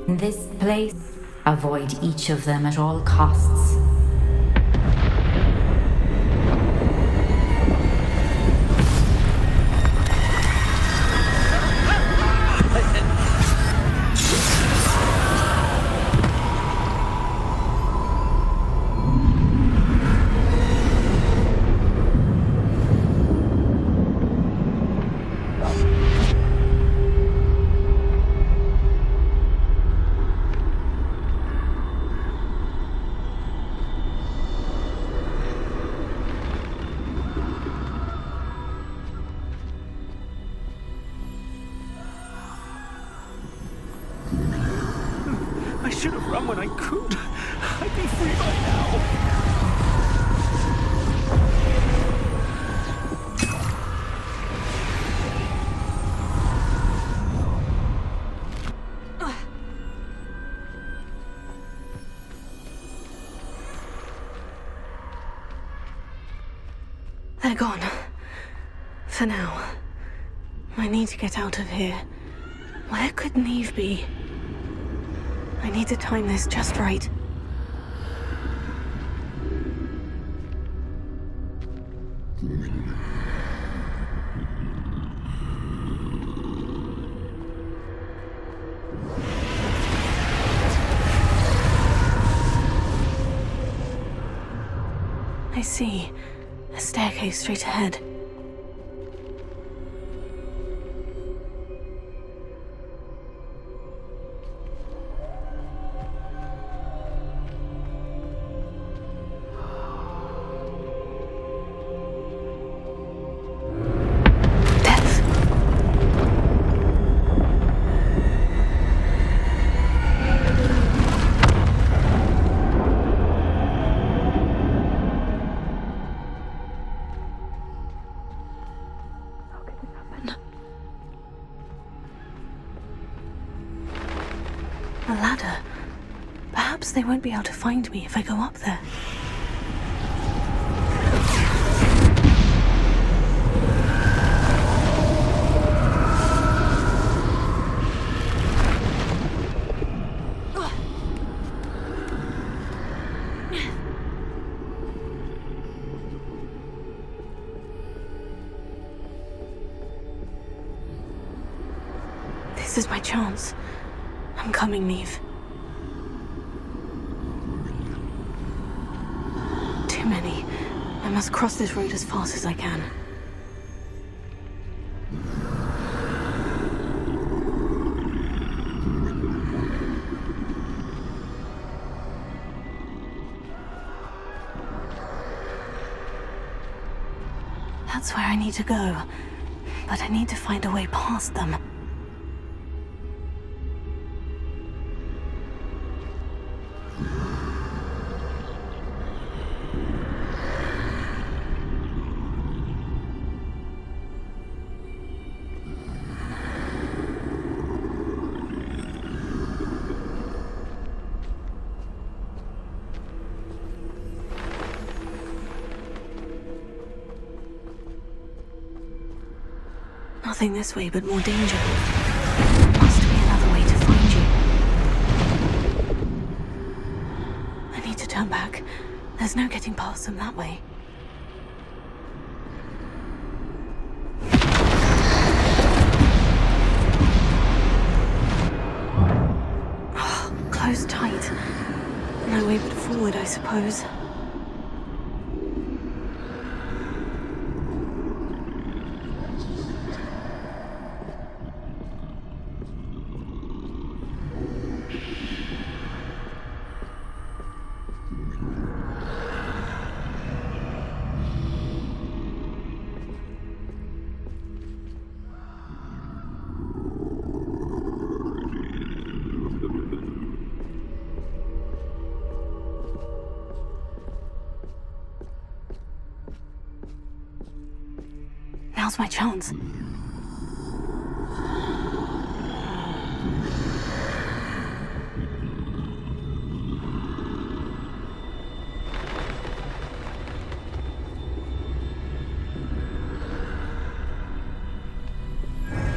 In this place, avoid each of them at all costs. I should have run when I could. I'd be free by now. They're gone. For now. I need to get out of here. Where could Neve be? I need to time this just right. I see. A staircase straight ahead. A ladder. Perhaps they won't be able to find me if I go up there. This is my chance. I'm coming, Neve. Too many. I must cross this road as fast as I can. That's where I need to go. But I need to find a way past them. Nothing this way, but more danger. There must be another way to find you. I need to turn back. There's no getting past them that way. Oh, closed tight. No way but forward, I suppose. Now's my chance.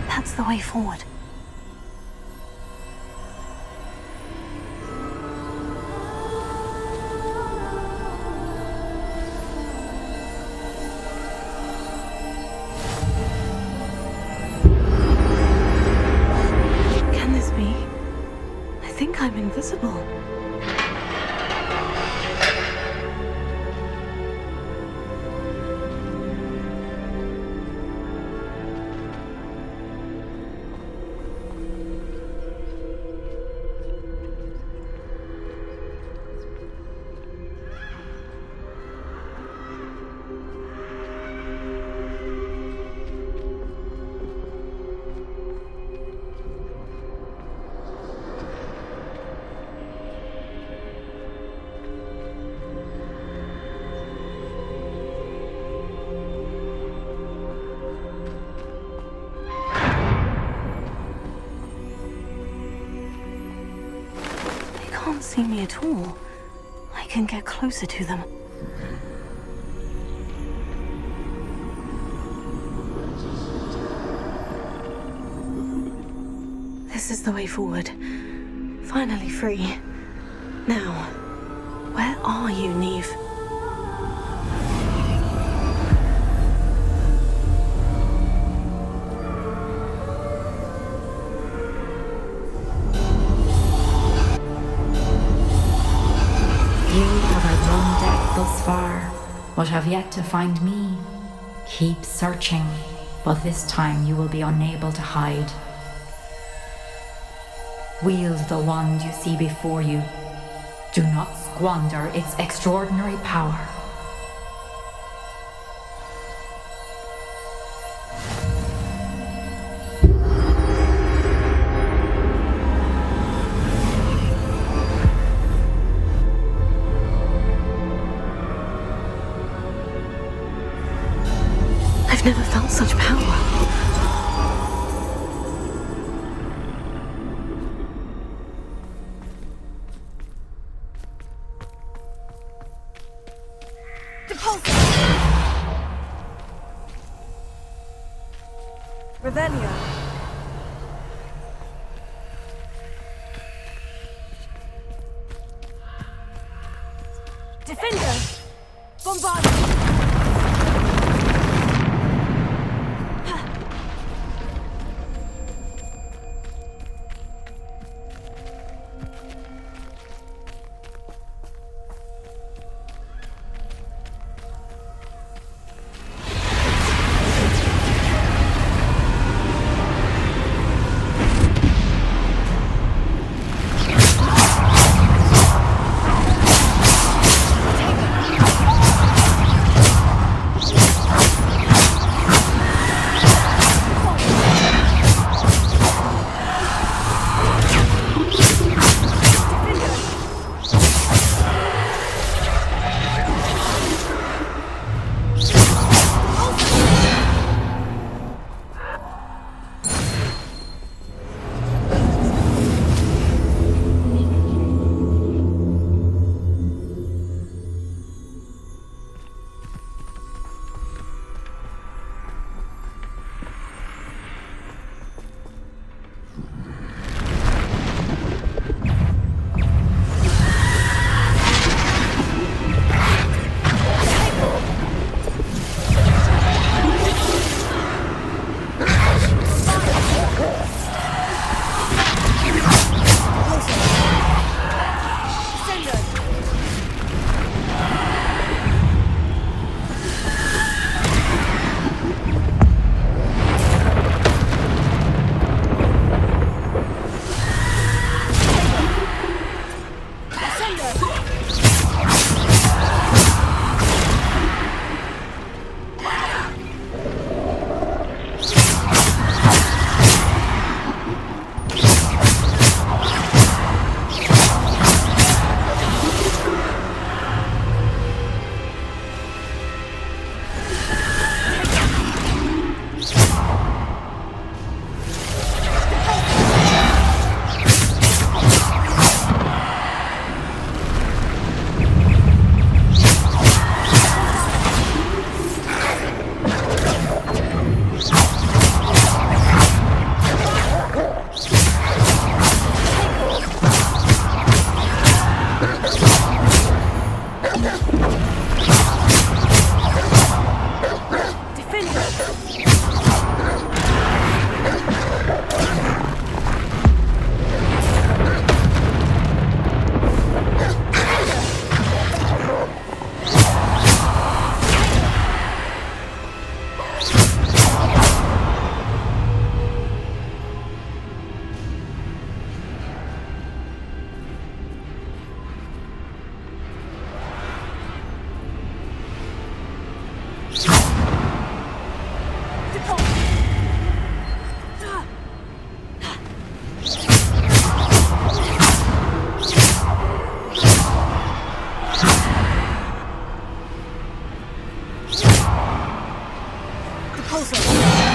That's the way forward. I'm invisible. They can't see me at all. I can get closer to them. This is the way forward. Finally free. Now, where are you, Neve? You have outrun death thus far, but have yet to find me. Keep searching, but this time you will be unable to hide. Wield the wand you see before you. Do not squander its extraordinary power. I've never felt such power. Revelio. Defender. Bombard. Pulsar.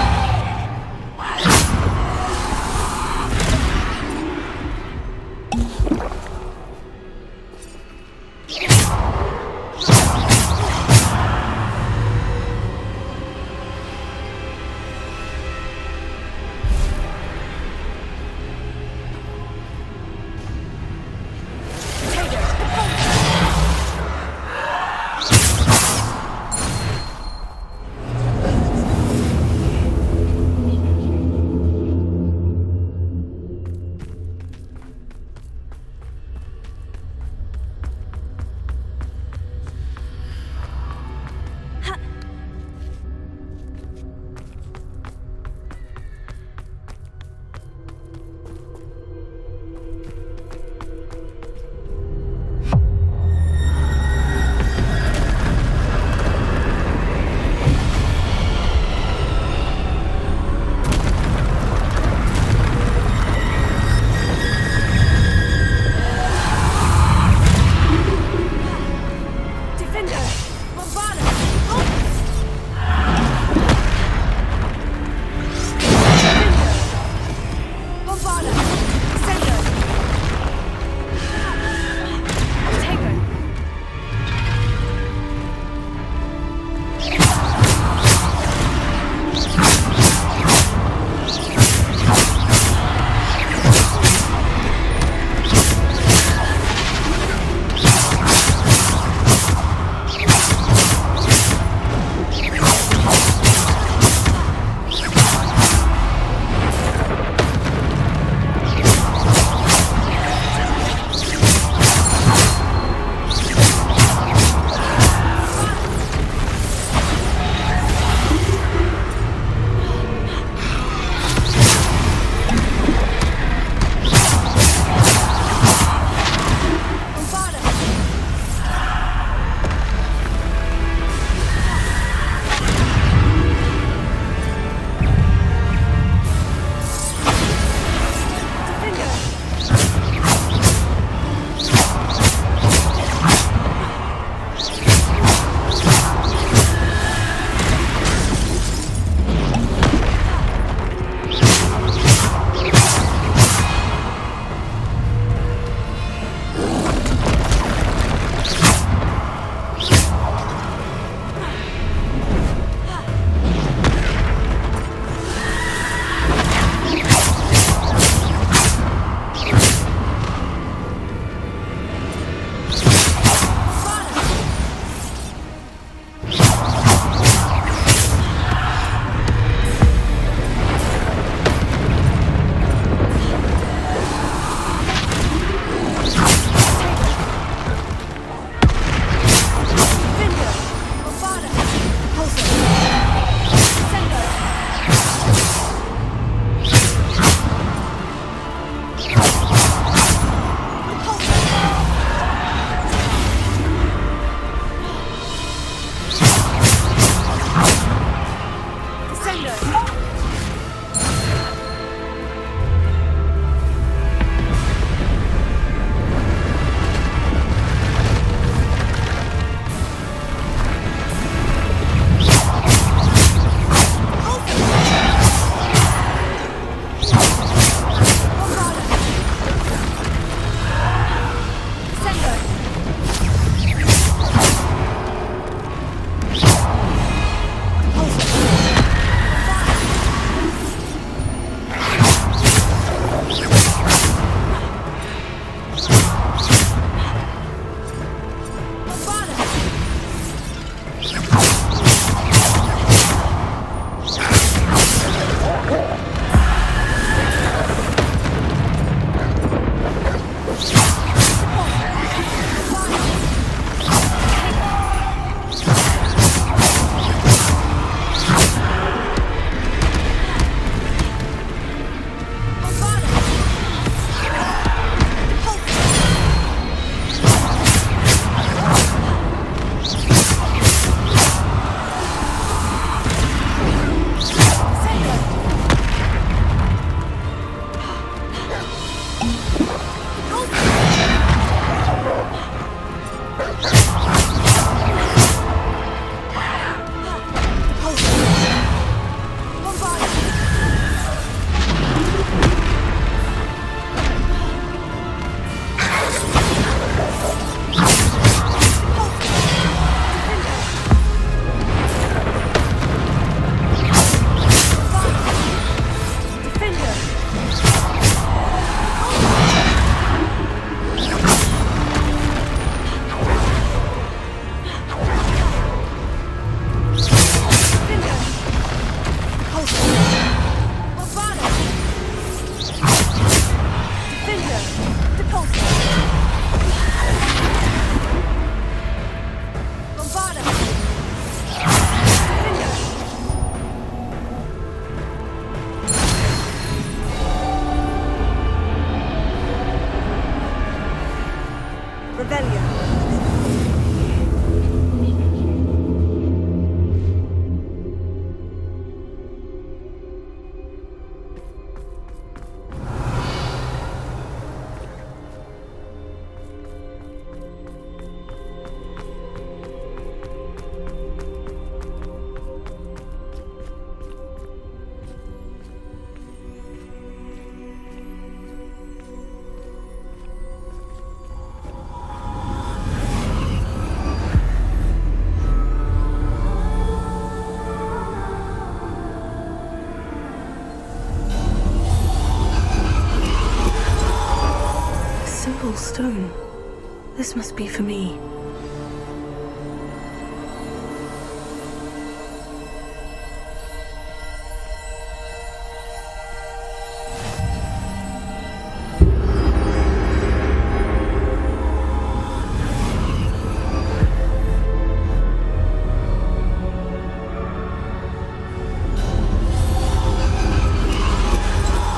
This must be for me.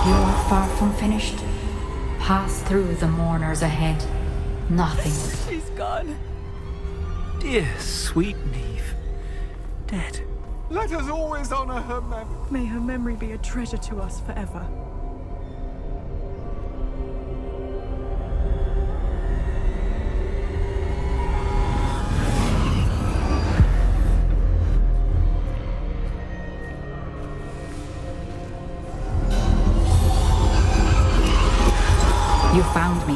You're far from finished. Pass through the mourners ahead. Nothing. She's gone. Dear sweet Neve. Dead. Let us always honor her memory. May her memory be a treasure to us forever. You found me,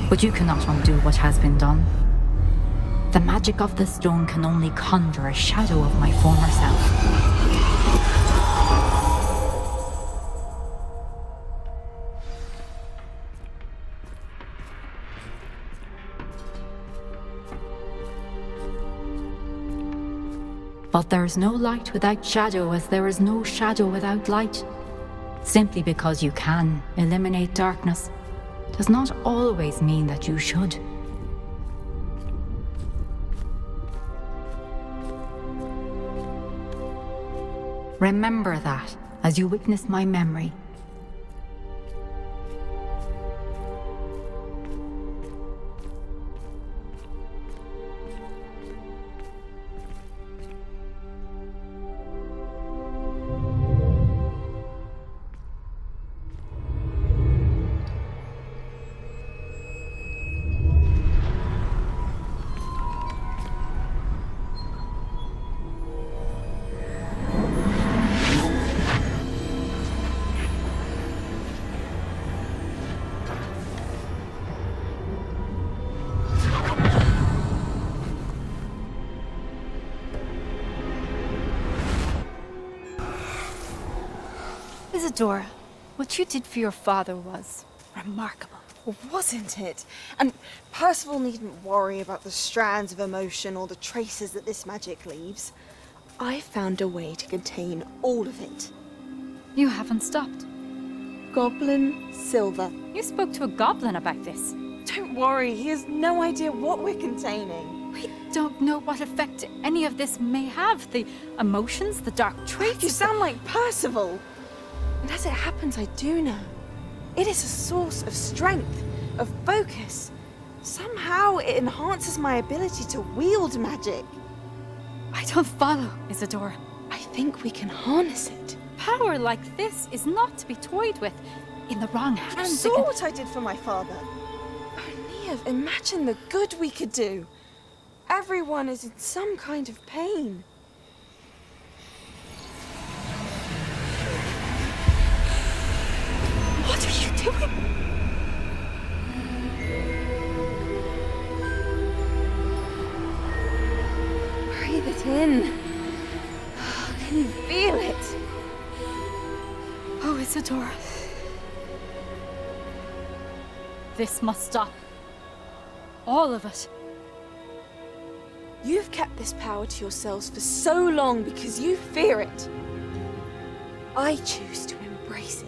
but you cannot undo what has been done. The magic of the stone can only conjure a shadow of my former self. But there is no light without shadow, as there is no shadow without light. Simply because you can eliminate darkness does not always mean that you should. Remember that as you witness my memory. Isadora, what you did for your father was remarkable. Well, wasn't it? And Percival needn't worry about the strands of emotion or the traces that this magic leaves. I found a way to contain all of it. You haven't stopped. Goblin Silver. You spoke to a goblin about this. Don't worry, he has no idea what we're containing. We don't know what effect any of this may have. The emotions, the dark traits. You sound like Percival. And as it happens, I do know. It is a source of strength, of focus. Somehow it enhances my ability to wield magic. I don't follow, Isadora. I think we can harness it. Power like this is not to be toyed with. In the wrong You hands, it saw can... what I did for my father. Oh, Neve, imagine the good we could do. Everyone is in some kind of pain. What are you doing? Breathe it in. Can you feel it? Oh, Isadora. This must stop. All of it. You've kept this power to yourselves for so long because you fear it. I choose to embrace it.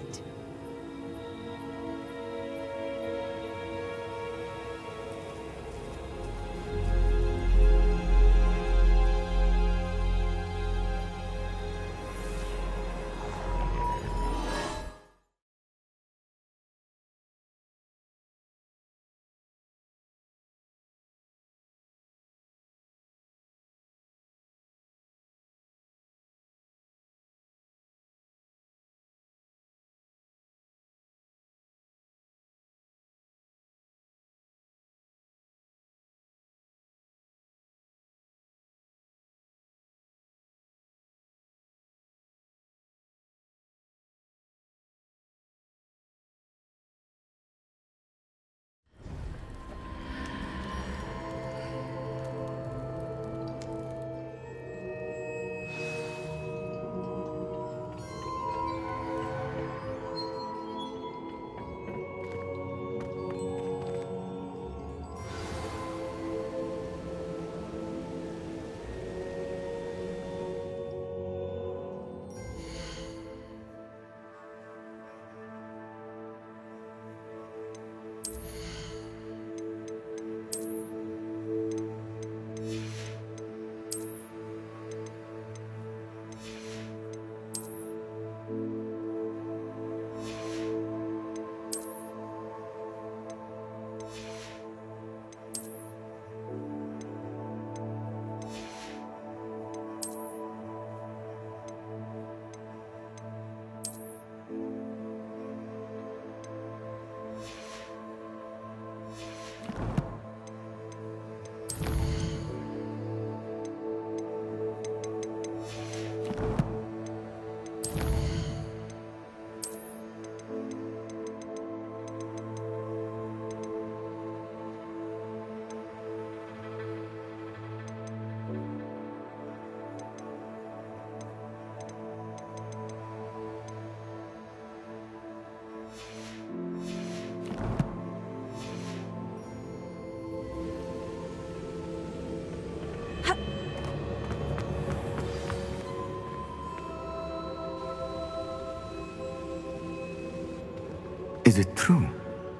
Is it true?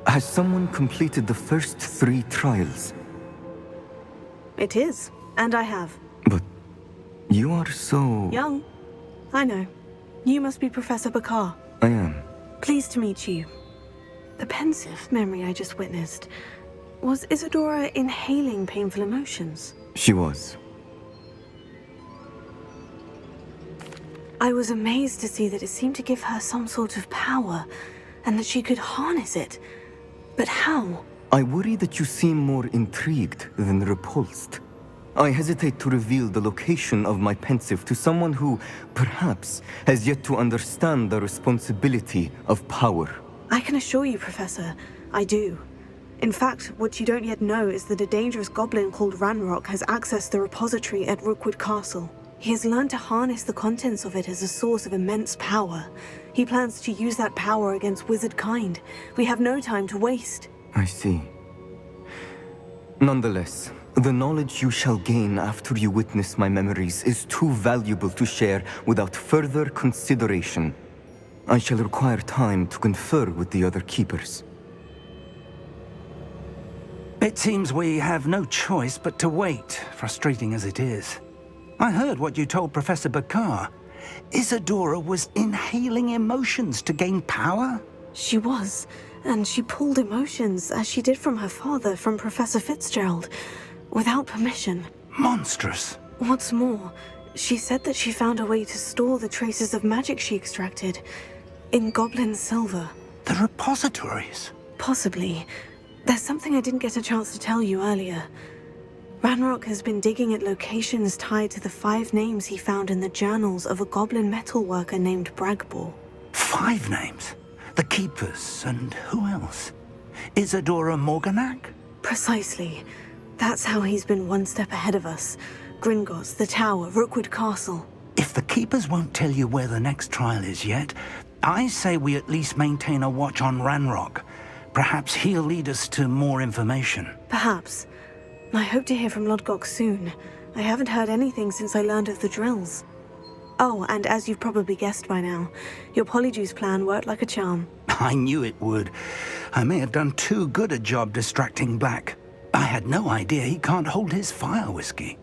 Has someone completed the first 3 trials? It is, and I have. But you are so... Young. I know. You must be Professor Bakar. I am. Pleased to meet you. The pensive memory I just witnessed. Was Isadora inhaling painful emotions? She was. I was amazed to see that it seemed to give her some sort of power, and that she could harness it. But how? I worry that you seem more intrigued than repulsed. I hesitate to reveal the location of my pensive to someone who, perhaps, has yet to understand the responsibility of power. I can assure you, Professor, I do. In fact, what you don't yet know is that a dangerous goblin called Ranrock has accessed the repository at Rookwood Castle. He has learned to harness the contents of it as a source of immense power. He plans to use that power against wizard kind. We have no time to waste. I see. Nonetheless, the knowledge you shall gain after you witness my memories is too valuable to share without further consideration. I shall require time to confer with the other keepers. It seems we have no choice but to wait, frustrating as it is. I heard what you told Professor Bakar. Isadora was inhaling emotions to gain power? She was, and she pulled emotions, as she did from her father, from Professor Fitzgerald, without permission. Monstrous. What's more, she said that she found a way to store the traces of magic she extracted in goblin silver. The repositories. Possibly. There's something I didn't get a chance to tell you earlier. Ranrock has been digging at locations tied to the 5 names he found in the journals of a goblin metalworker named Bragbor. 5 names? The Keepers, and who else? Isadora Morganak? Precisely. That's how he's been one step ahead of us. Gringotts, the Tower, Rookwood Castle. If the Keepers won't tell you where the next trial is yet, I say we at least maintain a watch on Ranrock. Perhaps he'll lead us to more information. Perhaps. I hope to hear from Lodgok soon. I haven't heard anything since I learned of the drills. Oh, and as you've probably guessed by now, your Polyjuice plan worked like a charm. I knew it would. I may have done too good a job distracting Black. I had no idea he can't hold his fire whiskey.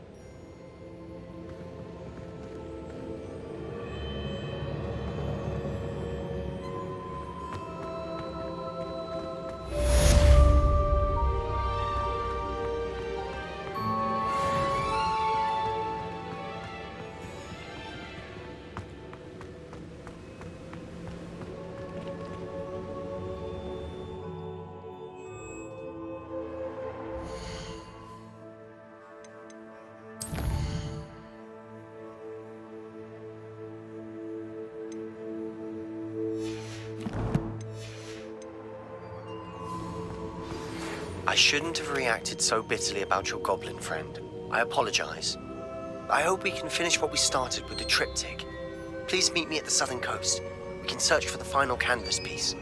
I shouldn't have reacted so bitterly about your goblin friend. I apologize. I hope we can finish what we started with the triptych. Please meet me at the southern coast. We can search for the final canvas piece.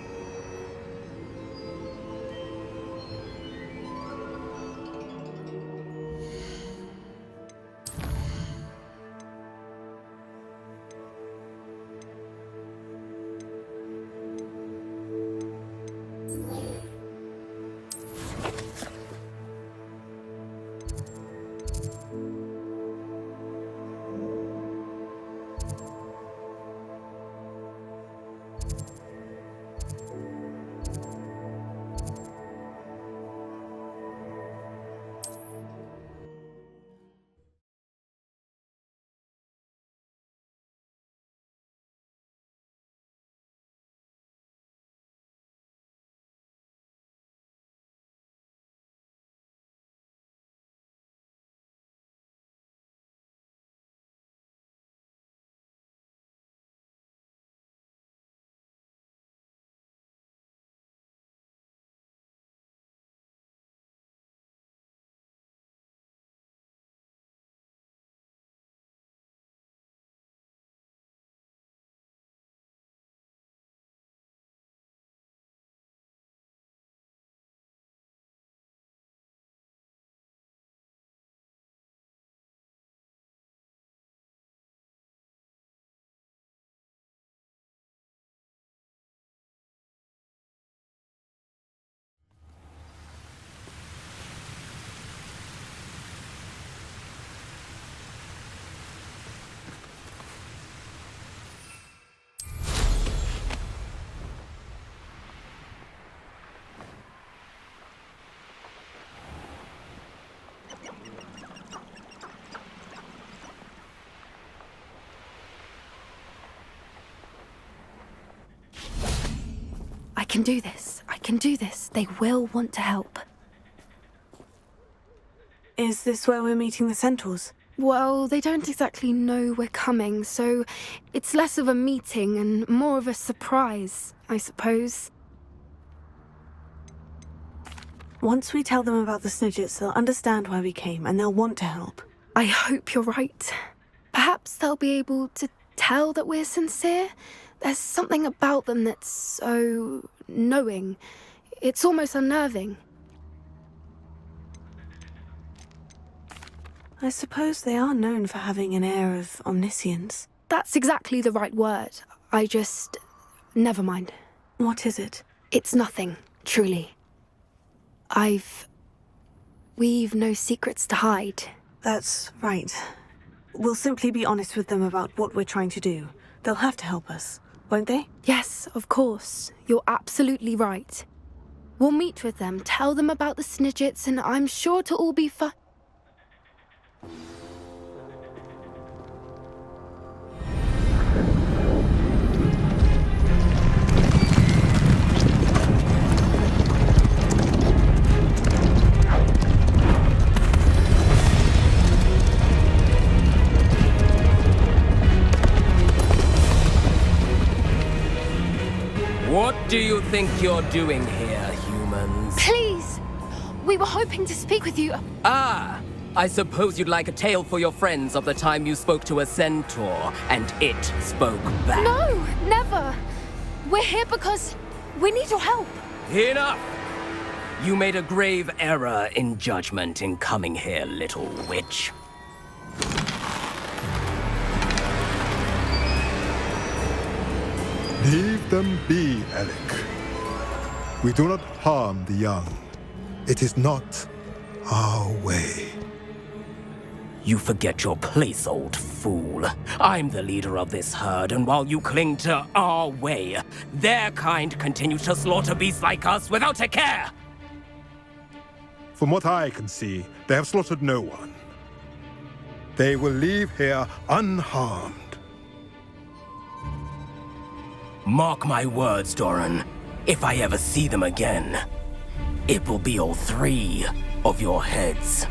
can do this. I can do this. They will want to help. Is this where we're meeting the centaurs? Well, they don't exactly know we're coming, so it's less of a meeting and more of a surprise, I suppose. Once we tell them about the Snidgets, they'll understand why we came and they'll want to help. I hope you're right. Perhaps they'll be able to tell that we're sincere. There's something about them that's so knowing. It's almost unnerving. I suppose they are known for having an air of omniscience. That's exactly the right word. Never mind. What is it? It's nothing, truly. We've no secrets to hide. That's right. We'll simply be honest with them about what we're trying to do. They'll have to help us, won't they? Yes, of course. You're absolutely right. We'll meet with them, tell them about the Snidgets, and I'm sure it'll all be fine. What do you think you're doing here, humans? Please! We were hoping to speak with you. Ah! I suppose you'd like a tale for your friends of the time you spoke to a centaur, and it spoke back. No, never! We're here because we need your help. Enough! You made a grave error in judgment in coming here, little witch. Leave them be, Alec. We do not harm the young. It is not our way. You forget your place, old fool. I'm the leader of this herd, and while you cling to our way, their kind continue to slaughter beasts like us without a care! From what I can see, they have slaughtered no one. They will leave here unharmed. Mark my words, Doran. If I ever see them again, it will be all 3 of your heads.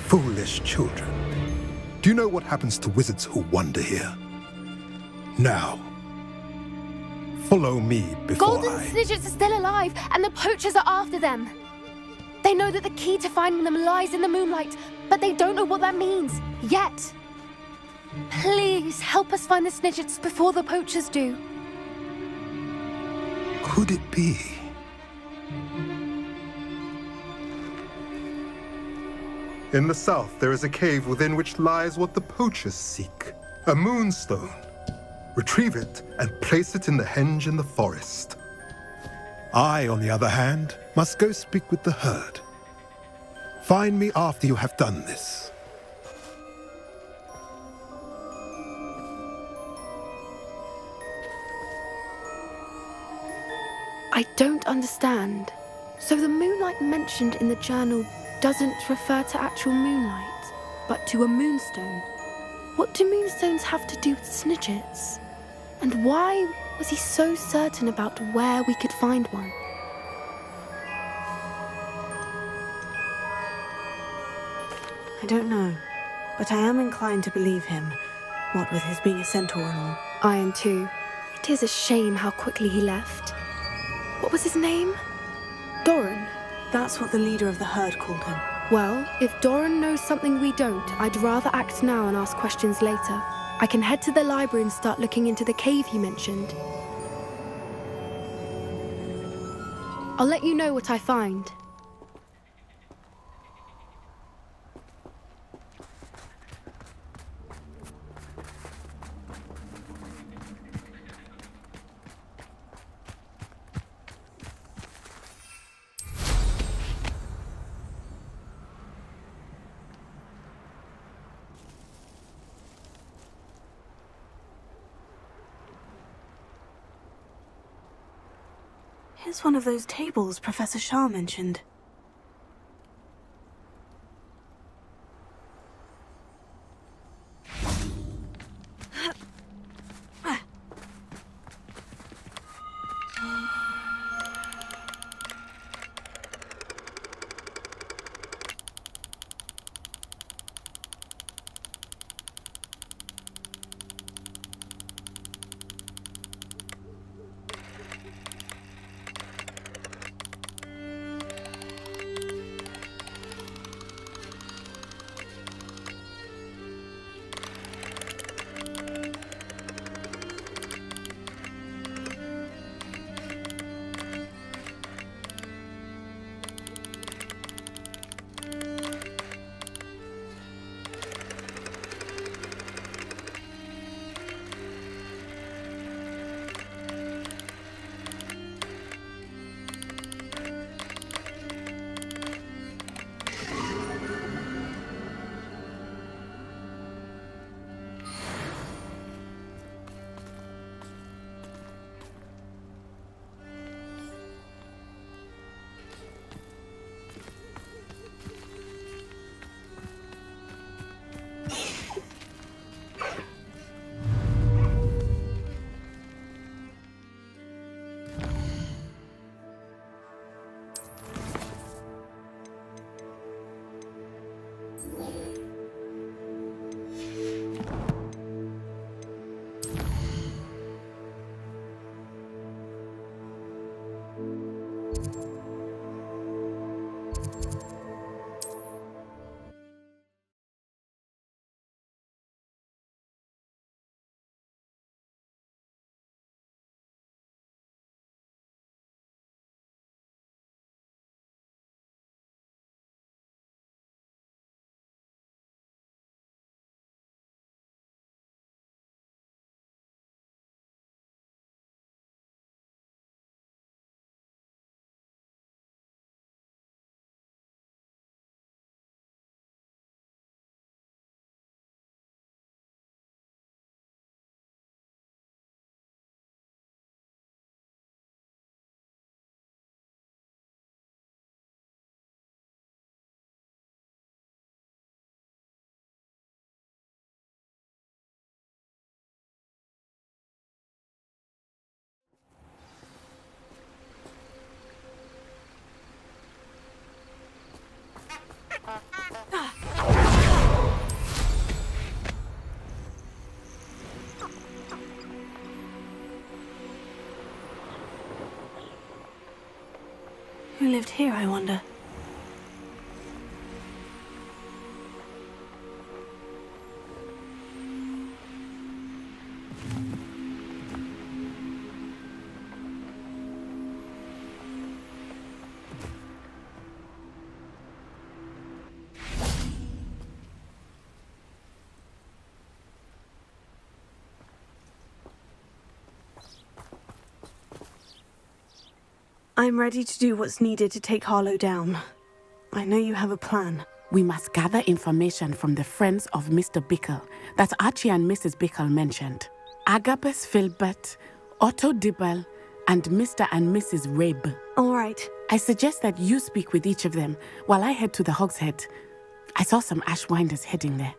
Foolish children. Do you know what happens to wizards who wander here? Now, follow me before Golden Snidgets are still alive, and the poachers are after them. They know that the key to finding them lies in the moonlight, but they don't know what that means, yet. Please, help us find the Snidgets before the poachers do. Could it be? In the south, there is a cave within which lies what the poachers seek. A moonstone. Retrieve it and place it in the henge in the forest. I, on the other hand, must go speak with the herd. Find me after you have done this. I don't understand. So the moonlight mentioned in the journal doesn't refer to actual moonlight, but to a moonstone. What do moonstones have to do with Snidgets? And why was he so certain about where we could find one? I don't know, but I am inclined to believe him, what with his being a centaur and all. I am too. It is a shame how quickly he left. What was his name? Doran. That's what the leader of the herd called him. Well, if Doran knows something we don't, I'd rather act now and ask questions later. I can head to the library and start looking into the cave you mentioned. I'll let you know what I find. Here's one of those tables Professor Shah mentioned. lived here, I wonder? I'm ready to do what's needed to take Harlow down. I know you have a plan. We must gather information from the friends of Mr. Bickle that Archie and Mrs. Bickle mentioned. Agabus Filbert, Otto Dibble, and Mr. and Mrs. Rabe. All right. I suggest that you speak with each of them while I head to the Hogshead. I saw some Ashwinders heading there.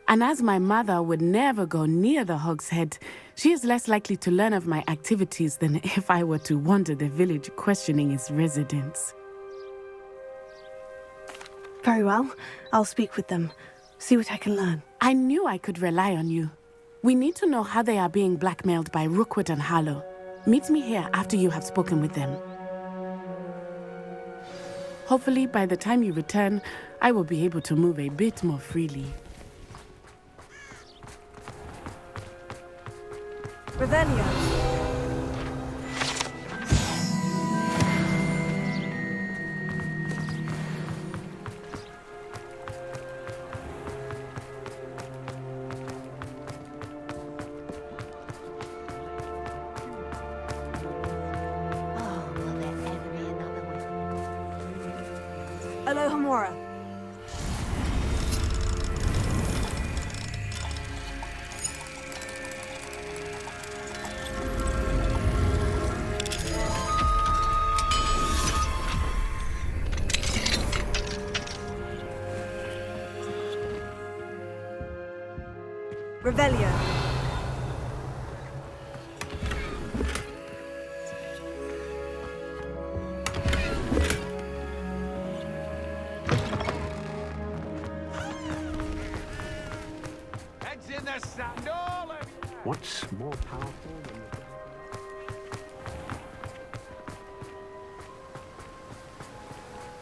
And as my mother would never go near the Hogshead, she is less likely to learn of my activities than if I were to wander the village questioning its residents. Very well. I'll speak with them. See what I can learn. I knew I could rely on you. We need to know how they are being blackmailed by Rookwood and Harlow. Meet me here after you have spoken with them. Hopefully, by the time you return, I will be able to move a bit more freely. Revelio. Alohomora. Revelio. Heads in the sand, all of you. What's more powerful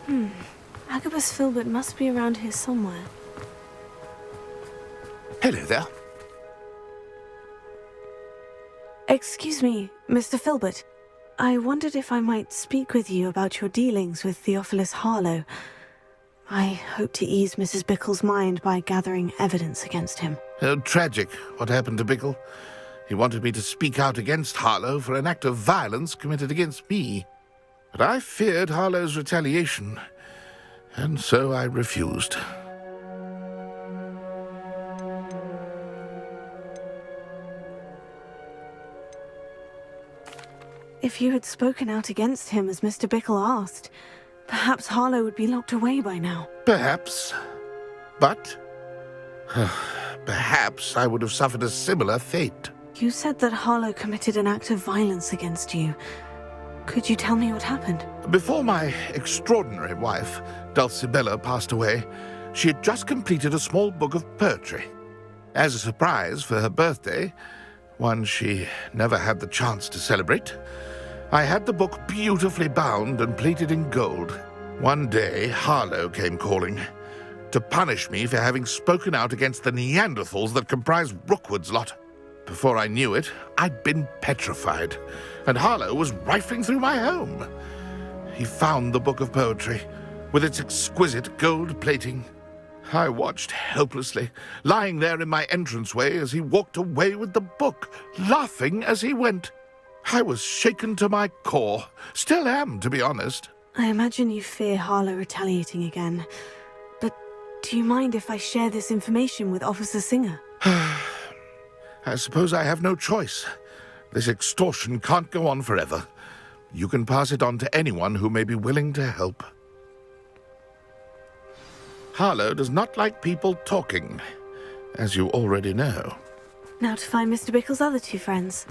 than Agabus Filbert must be around here somewhere. Hello there. Excuse me, Mr. Filbert. I wondered if I might speak with you about your dealings with Theophilus Harlow. I hope to ease Mrs. Bickle's mind by gathering evidence against him. Oh, tragic what happened to Bickle. He wanted me to speak out against Harlow for an act of violence committed against me. But I feared Harlow's retaliation, and so I refused. If you had spoken out against him as Mr. Bickle asked, perhaps Harlow would be locked away by now. Perhaps. But perhaps I would have suffered a similar fate. You said that Harlow committed an act of violence against you. Could you tell me what happened? Before my extraordinary wife, Dulcibella, passed away, she had just completed a small book of poetry. As a surprise for her birthday, one she never had the chance to celebrate, I had the book beautifully bound and plated in gold. One day, Harlow came calling to punish me for having spoken out against the Neanderthals that comprise Rookwood's lot. Before I knew it, I'd been petrified, and Harlow was rifling through my home. He found the book of poetry, with its exquisite gold plating. I watched helplessly, lying there in my entranceway as he walked away with the book, laughing as he went. I was shaken to my core. Still am, to be honest. I imagine you fear Harlow retaliating again. But do you mind if I share this information with Officer Singer? I suppose I have no choice. This extortion can't go on forever. You can pass it on to anyone who may be willing to help. Harlow does not like people talking, as you already know. Now to find Mr. Bickle's other two friends.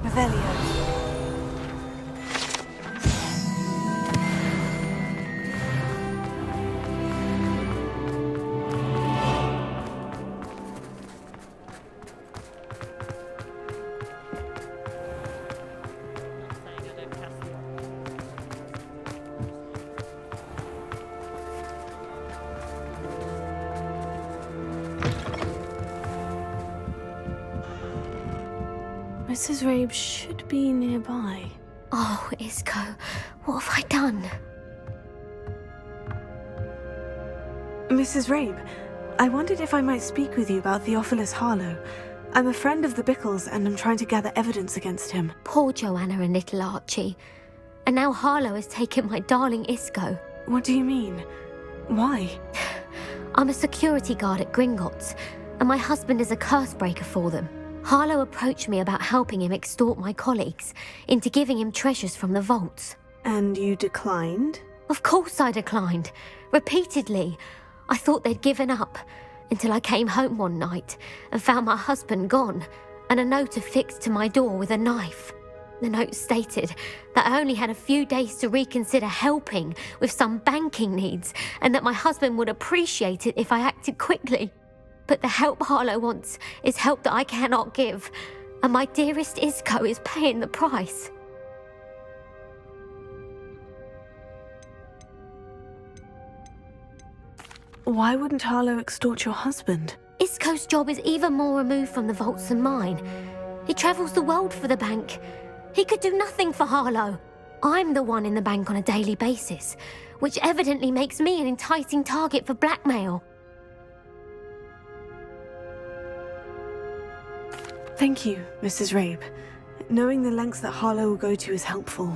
Revelio. Mrs. Rabe should be nearby. Oh, Isco, what have I done? Mrs. Rabe, I wondered if I might speak with you about Theophilus Harlow. I'm a friend of the Bickles and I'm trying to gather evidence against him. Poor Joanna and little Archie. And now Harlow has taken my darling Isco. What do you mean? Why? I'm a security guard at Gringotts, and my husband is a curse breaker for them. Harlow approached me about helping him extort my colleagues into giving him treasures from the vaults. And you declined? Of course I declined. Repeatedly. I thought they'd given up, until I came home one night and found my husband gone, and a note affixed to my door with a knife. The note stated that I only had a few days to reconsider helping with some banking needs, and that my husband would appreciate it if I acted quickly. But the help Harlow wants is help that I cannot give, and my dearest Isco is paying the price. Why wouldn't Harlow extort your husband? Isco's job is even more removed from the vaults than mine. He travels the world for the bank. He could do nothing for Harlow. I'm the one in the bank on a daily basis, which evidently makes me an enticing target for blackmail. Thank you, Mrs. Rabe. Knowing the lengths that Harlow will go to is helpful,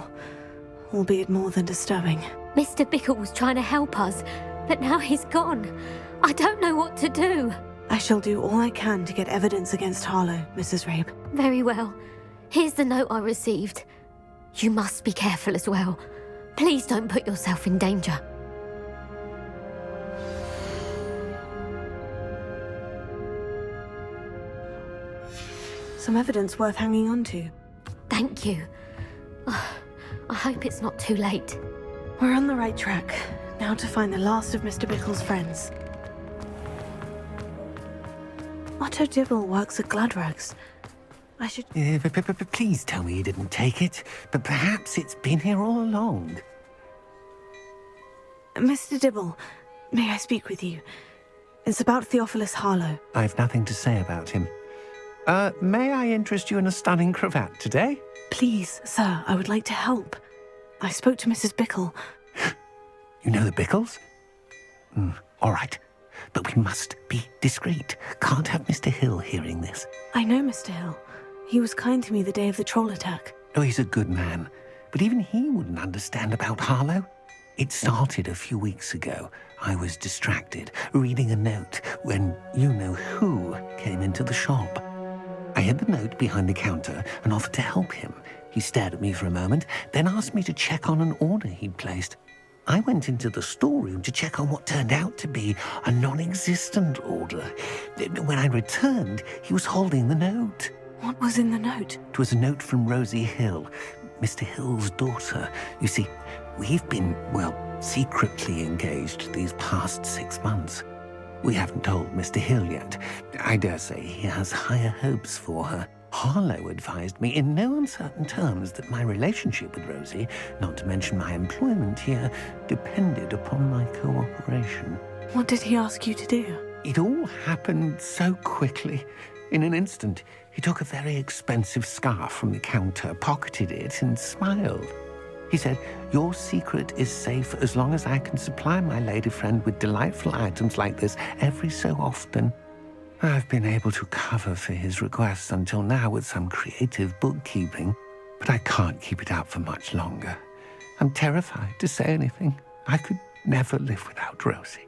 albeit more than disturbing. Mr. Bickle was trying to help us, but now he's gone. I don't know what to do. I shall do all I can to get evidence against Harlow, Mrs. Rabe. Very well. Here's the note I received. You must be careful as well. Please don't put yourself in danger. Some evidence worth hanging on to. Thank you. I hope it's not too late. We're on the right track. Now to find the last of Mr. Bickle's friends. Otto Dibble works at Gladrags. I should... Please tell me you didn't take it. But perhaps it's been here all along. Mr. Dibble, may I speak with you? It's about Theophilus Harlow. I've nothing to say about him. May I interest you in a stunning cravat today? Please, sir, I would like to help. I spoke to Mrs. Bickle. You know the Bickles? All right. But we must be discreet. Can't have Mr. Hill hearing this. I know Mr. Hill. He was kind to me the day of the troll attack. Oh, he's a good man. But even he wouldn't understand about Harlow. It started a few weeks ago. I was distracted, reading a note, when you-know-who came into the shop. I hid the note behind the counter and offered to help him. He stared at me for a moment, then asked me to check on an order he'd placed. I went into the storeroom to check on what turned out to be a non-existent order. When I returned, he was holding the note. What was in the note? It was a note from Rosie Hill, Mr. Hill's daughter. You see, we've been, secretly engaged these past 6 months. We haven't told Mr. Hill yet. I dare say he has higher hopes for her. Harlow advised me in no uncertain terms that my relationship with Rosie, not to mention my employment here, depended upon my cooperation. What did he ask you to do? It all happened so quickly. In an instant, he took a very expensive scarf from the counter, pocketed it, and smiled. He said, "Your secret is safe as long as I can supply my lady friend with delightful items like this every so often." I've been able to cover for his requests until now with some creative bookkeeping, but I can't keep it up for much longer. I'm terrified to say anything. I could never live without Rosie.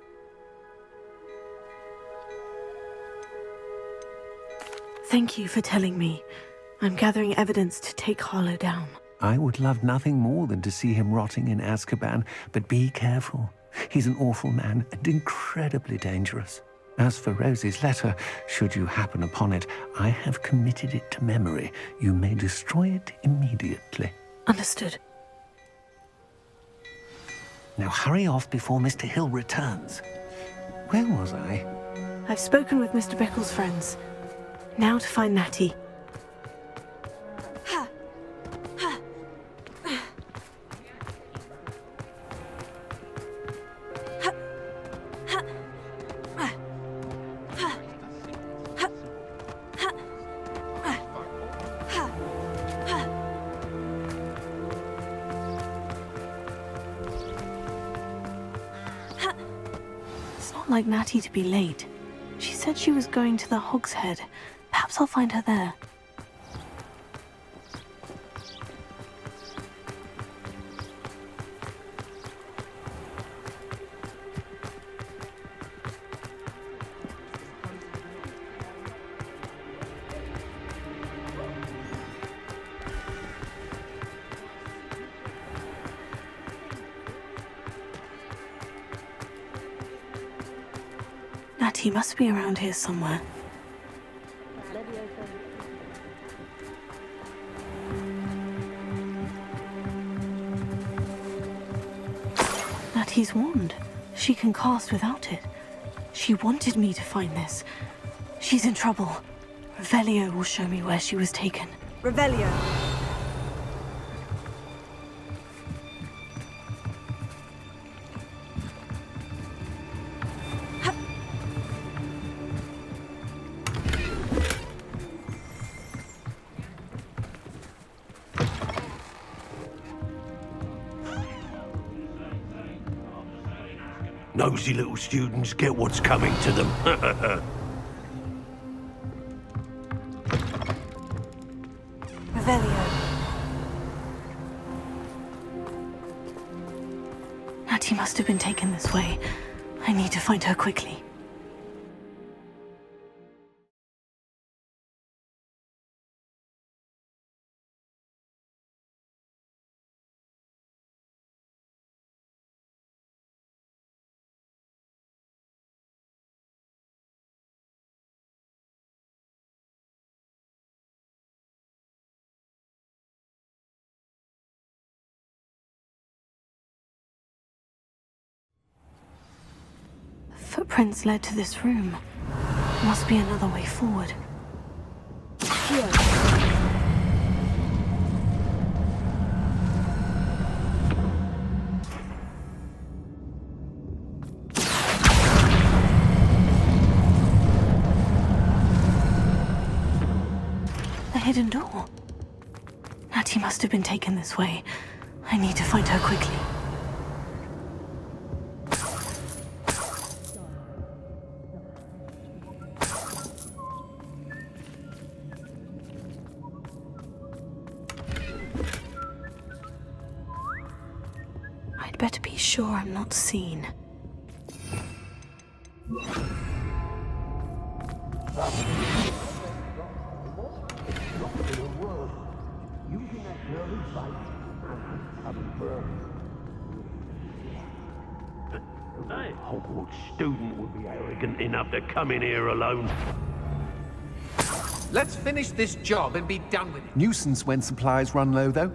Thank you for telling me. I'm gathering evidence to take Harlow down. I would love nothing more than to see him rotting in Azkaban, but be careful. He's an awful man and incredibly dangerous. As for Rosie's letter, should you happen upon it, I have committed it to memory. You may destroy it immediately. Understood. Now hurry off before Mr. Hill returns. Where was I? I've spoken with Mr. Bickle's friends. Now to find Natty. not like Natty to be late. She said she was going to the Hog's Head. Perhaps I'll find her there. Natty must be around here somewhere. Natty's wand. She can cast without it. She wanted me to find this. She's in trouble. Revelio will show me where she was taken. Revelio. Nosy little students get what's coming to them. Revelio. Natty must have been taken this way. I need to find her quickly. Footprints led to this room. Must be another way forward. Here. The hidden door. Natty must have been taken this way. I need to find her quickly. I'd better be sure I'm not seen. A Hogwarts student would be arrogant enough to come in here alone. Let's finish this job and be done with it. Nuisance when supplies run low, though.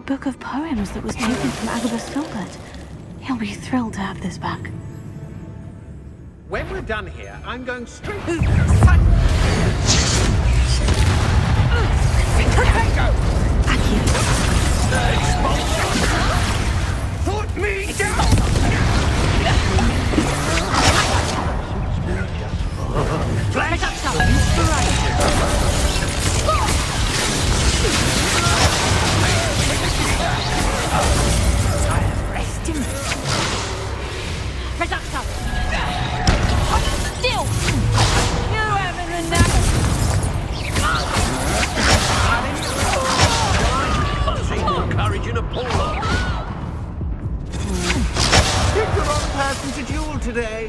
Book of poems that was taken from Agabus Filbert. He'll be thrilled to have this back. When we're done here, I'm going straight... Put me down! Flash up some inspiration! Rest him. Reducto. Still. You having enough? I've seen more courage in a pool. Pick the wrong person to duel today.